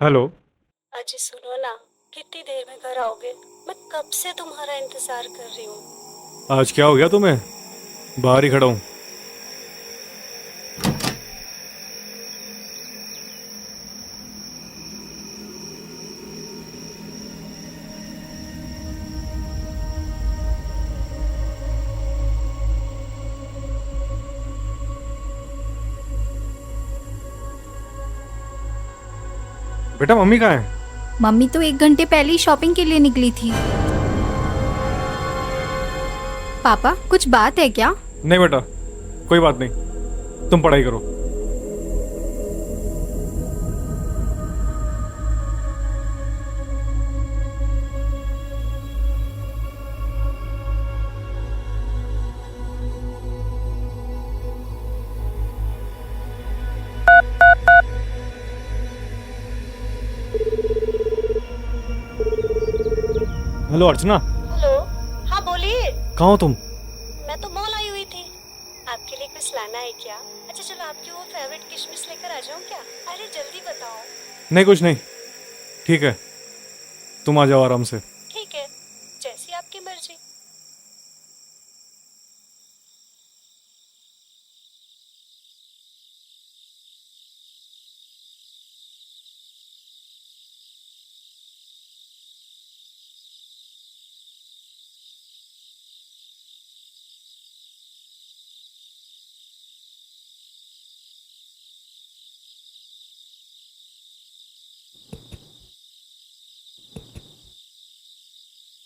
Hello. अजी सुनो ना, कितनी देर में घर आओगे? मैं कब से तुम्हारा इंतजार कर रही हूँ। आज क्या हो गया तुम्हें? बाहर ही खड़ा हूँ। बेटा मम्मी कहाँ है? मम्मी तो 1 घंटे पहले ही शॉपिंग के लिए निकली थी। पापा कुछ बात है क्या? नहीं बेटा, कोई बात नहीं, तुम पढ़ाई करो। हेलो अर्चना। हेलो। हाँ बोलिए। कहाँ हो तुम? मैं तो मॉल आई हुई थी। आपके लिए कुछ लाना है क्या? अच्छा चलो, आपकी वो फेवरेट किशमिश लेकर आ जाऊँ क्या? अरे जल्दी बताओ। नहीं कुछ नहीं, ठीक है, तुम आ जाओ आराम से। ठीक है, जैसी आपकी मर्जी।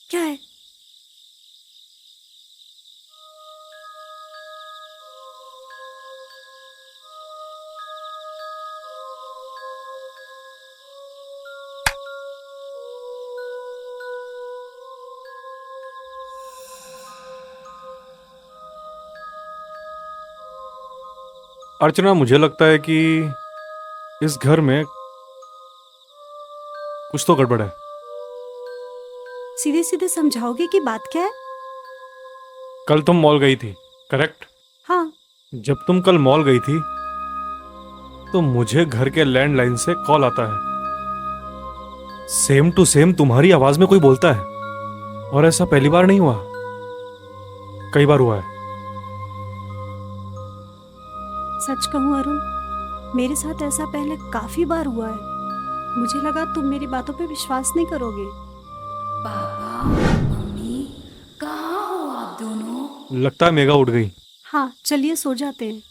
क्या है? अर्चना, मुझे लगता है कि इस घर में कुछ तो गड़बड़ है। सीधे सीधे समझाओगे कि बात क्या है? कल तुम मॉल गई थी, करेक्ट? हाँ। जब तुम कल मॉल गई थी तो मुझे घर के लैंडलाइन से कॉल आता है। सेम टू सेम तुम्हारी आवाज में कोई बोलता है, और ऐसा पहली बार नहीं हुआ, कई बार हुआ है। सच कहूँ अरुण, मेरे साथ ऐसा पहले काफी बार हुआ है। मुझे लगा तुम मेरी बातों पे विश्वास नहीं करोगे। पापा मम्मी कहाँ हो आप दोनों? लगता है मेघा उठ गई। हाँ चलिए सो जाते हैं।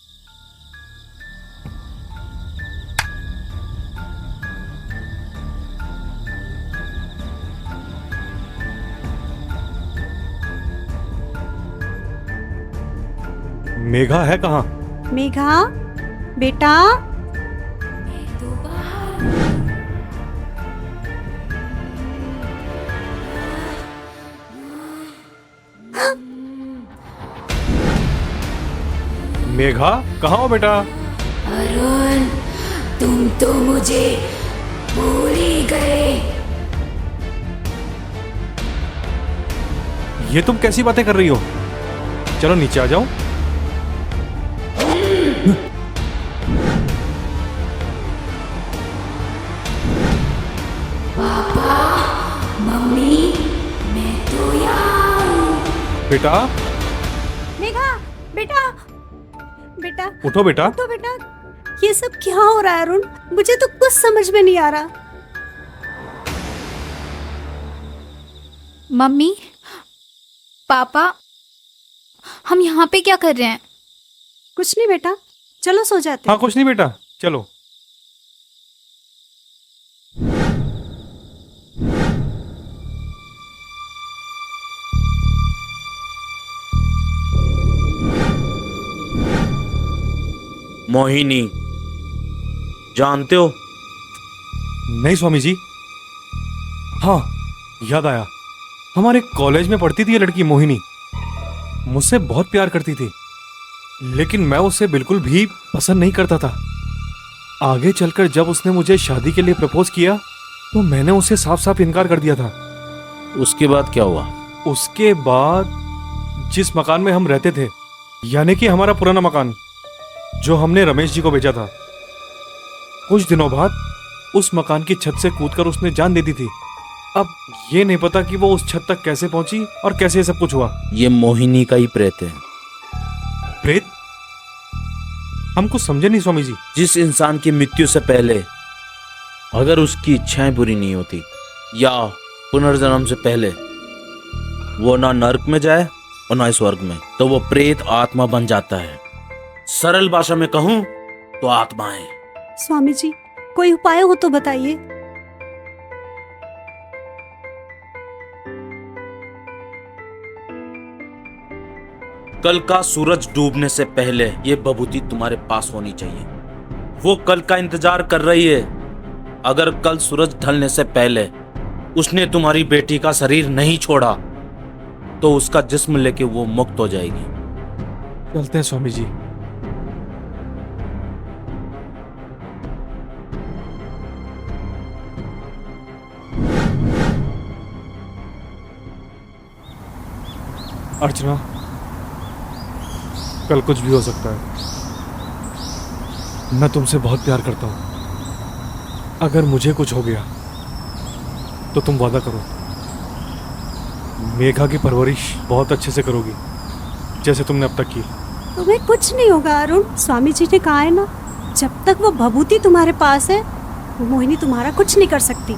मेघा है कहाँ? मेघा बेटा। मैं तो बाहर हूँ। मेघा कहाँ हो बेटा? अरुण तुम तो मुझे भूल ही गए। ये तुम कैसी बातें कर रही हो? चलो नीचे आ जाओ। मम्मी मैं तो यहाँ हूँ। बेटा मेघा बेटा। बेटा उठो बेटा। तो बेटा, ये सब क्या हो रहा है अरुण? मुझे तो कुछ समझ में नहीं आ रहा। मम्मी पापा हम यहाँ पे क्या कर रहे हैं? कुछ नहीं बेटा, चलो सो जाते हाँ हैं। कुछ नहीं बेटा, चलो। मोहिनी, जानते हो? नहीं स्वामी जी। हाँ याद आया, हमारे कॉलेज में पढ़ती थी ये लड़की मोहिनी। मुझसे बहुत प्यार करती थी, लेकिन मैं उसे बिल्कुल भी पसंद नहीं करता था। आगे चलकर जब उसने मुझे शादी के लिए प्रपोज किया तो मैंने उसे साफ साफ इनकार कर दिया था। उसके बाद क्या हुआ? उसके बाद जिस मकान में हम रहते थे, यानी कि हमारा पुराना मकान, जो हमने रमेश जी को बेचा था, कुछ दिनों बाद उस मकान की छत से कूदकर उसने जान दे दी थी। अब ये नहीं पता कि वो उस छत तक कैसे पहुंची और कैसे ये सब कुछ हुआ। ये मोहिनी का ही प्रेत है। प्रेत? हम कुछ समझे नहीं स्वामी जी। जिस इंसान की मृत्यु से पहले अगर उसकी इच्छाएं पूरी नहीं होती या पुनर्जन्म से पहले वो ना नरक में जाए और ना स्वर्ग में, तो वो प्रेत आत्मा बन जाता है। सरल भाषा में कहूं तो आत्मा है। स्वामी जी, कोई उपाय हो तो बताइए। कल का सूरज डूबने से पहले ये बभूति तुम्हारे पास होनी चाहिए। वो कल का इंतजार कर रही है। अगर कल सूरज ढलने से पहले उसने तुम्हारी बेटी का शरीर नहीं छोड़ा तो उसका जिस्म लेके वो मुक्त हो जाएगी। चलते हैं स्वामी जी। अर्चना, कल कुछ भी हो सकता है। मैं तुमसे बहुत प्यार करता हूं। अगर मुझे कुछ हो गया तो तुम वादा करो मेघा की परवरिश बहुत अच्छे से करोगी, जैसे तुमने अब तक की। तुम्हें कुछ नहीं होगा अरुण। स्वामी जी ने कहा है ना, जब तक वो भभूति तुम्हारे पास है वो मोहिनी तुम्हारा कुछ नहीं कर सकती।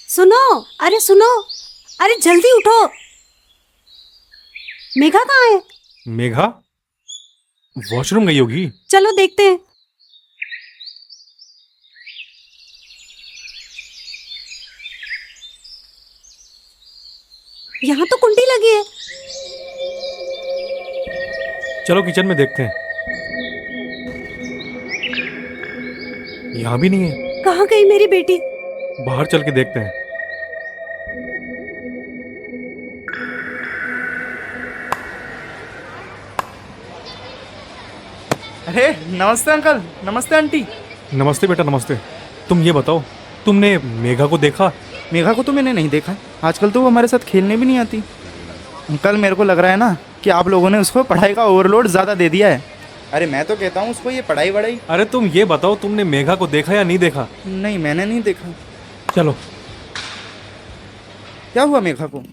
सुनो, अरे सुनो, अरे जल्दी उठो। मेघा कहाँ है? मेघा वॉशरूम गई होगी। चलो देखते हैं। यहाँ तो कुंडी लगी है। चलो किचन में देखते हैं। यहाँ भी नहीं है। कहाँ गई मेरी बेटी? बाहर चल के देखते हैं। अरे नमस्ते अंकल, नमस्ते आंटी। नमस्ते बेटा, नमस्ते। तुम ये बताओ, तुमने मेघा को देखा? मेघा को तो मैंने नहीं देखा। आजकल तो वो हमारे साथ खेलने भी नहीं आती। अंकल मेरे को लग रहा है ना कि आप लोगों ने उसको पढ़ाई का ओवरलोड ज़्यादा दे दिया है। अरे मैं तो कहता हूँ उसको ये पढ़ाई वढ़ाई। अरे तुम ये बताओ, तुमने मेघा को देखा या नहीं देखा? नहीं, मैंने नहीं देखा। चलो। क्या हुआ मेघा को?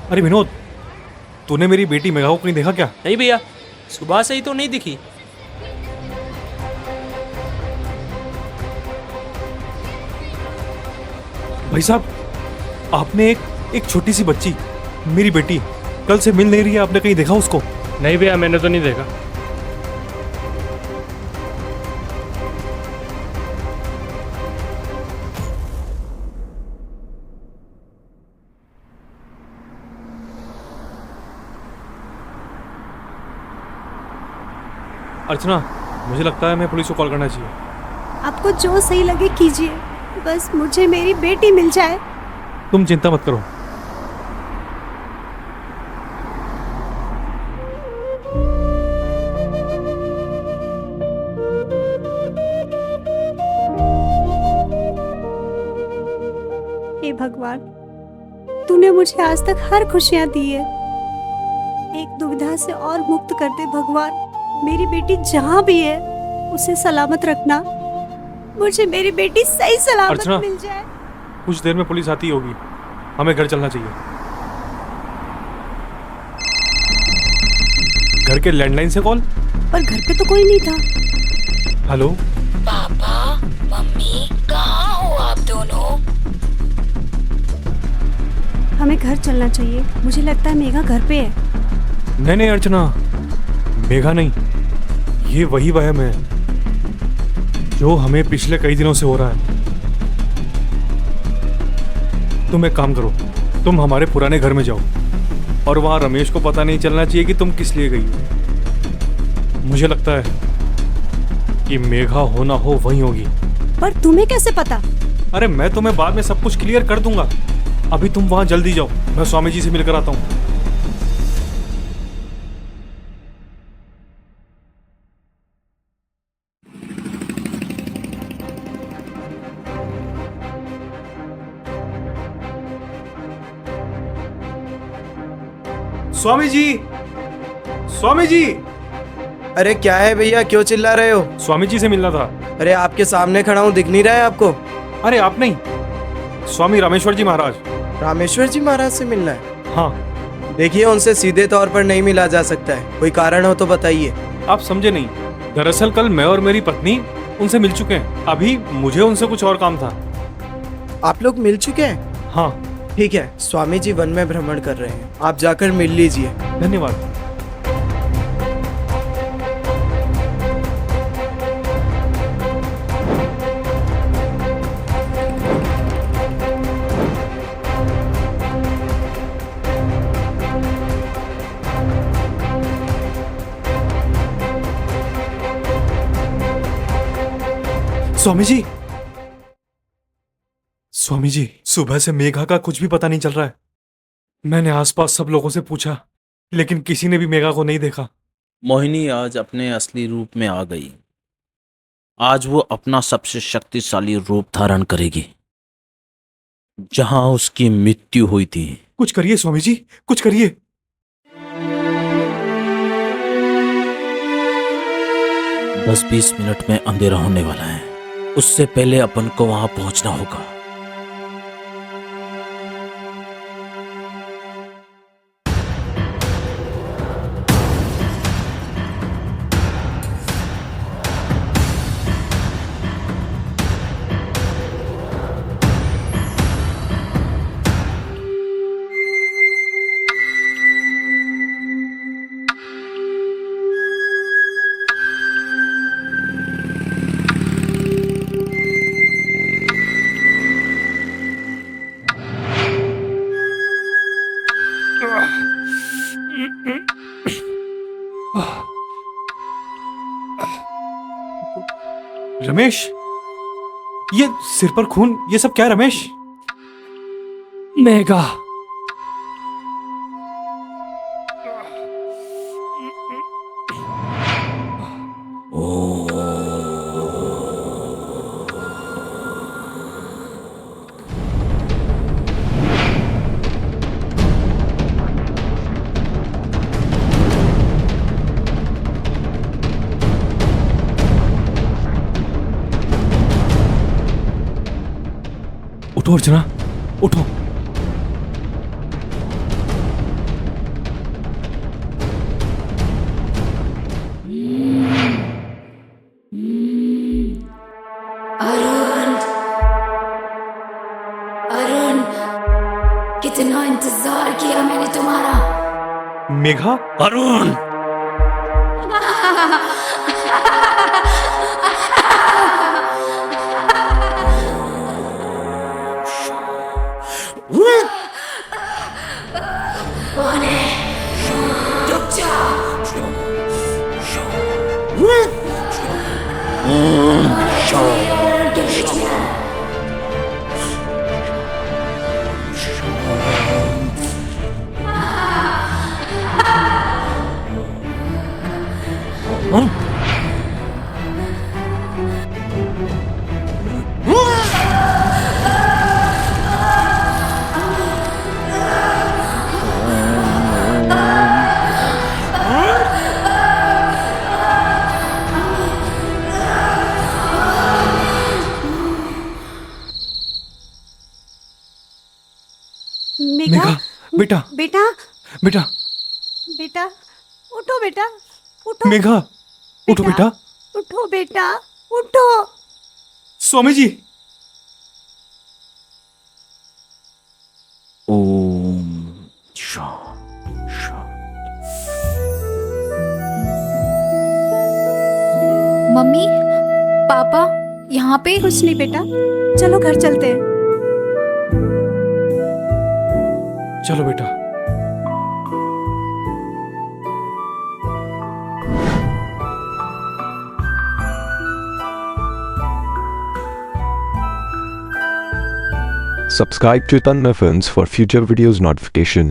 अरे विनोद, तूने मेरी बेटी मेघा को कहीं देखा क्या? नहीं भैया, सुबह से ही तो नहीं दिखी। भाई साहब, आपने एक छोटी सी बच्ची, मेरी बेटी, कल से मिल नहीं रही है। आपने कहीं देखा उसको? नहीं भैया, मैंने तो नहीं देखा। अर्चना, मुझे लगता है हमें पुलिस को कॉल करना चाहिए। आपको जो सही लगे कीजिए, बस मुझे मेरी बेटी मिल जाए। तुम चिंता मत करो। भगवान, तूने मुझे आज तक हर खुशियां दी है। एक दुविधा से और मुक्त कर दे भगवान। मेरी बेटी जहां भी है उसे सलामत रखना। मुझे मेरी बेटी सही सलामत अर्चना। मिल जाए। कुछ देर में पुलिस आती होगी, हमें घर चलना चाहिए। घर के लैंडलाइन से कॉल। पर घर पे तो कोई नहीं था। हेलो। पापा मम्मी कहाँ हो आप दोनों? हमें घर चलना चाहिए। मुझे लगता है मेघा घर पे है। नहीं नहीं अर्चना, मेघा नहीं, ये वही वहम है जो हमें पिछले कई दिनों से हो रहा है। तुम एक काम करो, तुम हमारे पुराने घर में जाओ और वहां रमेश को पता नहीं चलना चाहिए कि तुम किस लिए गई हो। मुझे लगता है कि मेघा हो ना हो वही होगी। पर तुम्हें कैसे पता? अरे मैं तुम्हें बाद में सब कुछ क्लियर कर दूंगा। अभी तुम वहां जल्दी जाओ, मैं स्वामी जी से मिलकर आता हूँ। स्वामी जी, स्वामी जी। अरे क्या है भैया, क्यों चिल्ला रहे हो? स्वामी जी से मिलना था। अरे आपके सामने खड़ा हूँ, दिख नहीं रहा है आपको? अरे आप नहीं, स्वामी रामेश्वर जी महाराज। रामेश्वर जी महाराज से मिलना है? हाँ। देखिए, उनसे सीधे तौर पर नहीं मिला जा सकता है, कोई कारण हो तो बताइए। आप समझे नहीं, दरअसल कल मैं और मेरी पत्नी उनसे मिल चुके हैं। अभी मुझे उनसे कुछ और काम था। आप लोग मिल चुके हैं? हाँ। ठीक है, स्वामी जी वन में भ्रमण कर रहे हैं, आप जाकर मिल लीजिए। धन्यवाद। स्वामी जी, स्वामी जी, सुबह से मेघा का कुछ भी पता नहीं चल रहा है। मैंने आसपास सब लोगों से पूछा, लेकिन किसी ने भी मेघा को नहीं देखा। मोहिनी आज अपने असली रूप में आ गई। आज वो अपना सबसे शक्तिशाली रूप धारण करेगी, जहां उसकी मृत्यु हुई थी। कुछ करिए स्वामी जी, कुछ करिए। 10-20 मिनट में अंधेरा होने वाला है, उससे पहले अपन को वहां पहुंचना होगा। रमेश, ये सिर पर खून, ये सब क्या है रमेश? मेघा। उठो अर्चना, उठो। अरुण, अरुण, कितना इंतजार किया मैंने तुम्हारा। मेघा। अरुण, कौन है? रुक जा। अरुण के बीच में। मेघा बेटा बेटा बेटा बेटा उठो बेटा उठो मेघा उठो बेटा। उठो बेटा उठो। स्वामी जी। ओम शांति। मम्मी पापा यहाँ पे। कुछ नहीं बेटा, चलो घर चलते हैं। चलो बेटा। Subscribe to Tanmay Films for future videos notification.